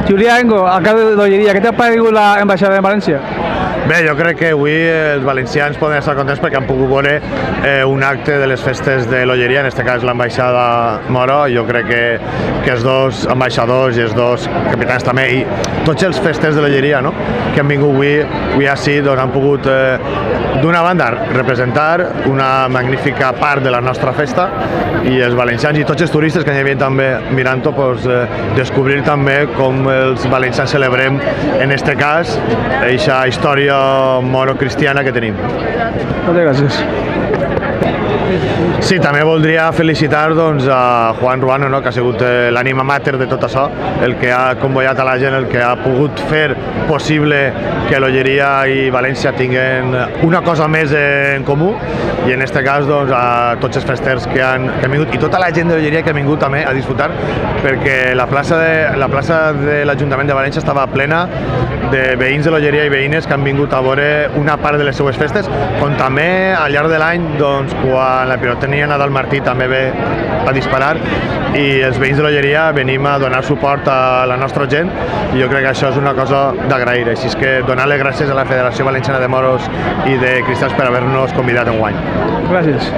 Julià Engo, alcalde de l'Olleria, què t'ha paregut l'ambaixada de València? Bé, jo crec que avui els valencians poden estar contents perquè han pogut veure un acte de les festes de l'Olleria, en aquest cas l'ambaixada Moro. Jo crec que els dos ambaixadors i els dos capitans també, i tots els festers de l'Olleria, no?, que han vingut avui així, doncs han pogut, d'una banda, representar una magnífica part de la nostra festa, i els valencians i tots els turistes que hi havia també mirant-ho, doncs, descobrir també com els valencians celebrem, en aquest cas, aquesta història moro-cristiana que tenim. Moltes gràcies. Sí, també voldria felicitar doncs, a Juan Ruano, no?, que ha sigut l'ànima mater de tot això, el que ha convoiat a la gent, el que ha pogut fer possible que l'Olleria i València tinguin una cosa més en comú, i en aquest cas doncs, a tots els festers que han vingut i tota la gent de l'Olleria que ha vingut també a disfrutar, perquè la plaça de l'Ajuntament de València estava plena de veïns de l'Olleria i veïnes que han vingut a veure una part de les seues festes, com també al llarg de l'any, doncs, quan la pirotècnia Nadal Martí també ve a disparar, i els veïns de l'Olleria venim a donar suport a la nostra gent, i jo crec que això és una cosa d'agrair. Així és que donar les gràcies a la Federació Valenciana de Moros i de Cristians per haver-nos convidat enguany. Gràcies.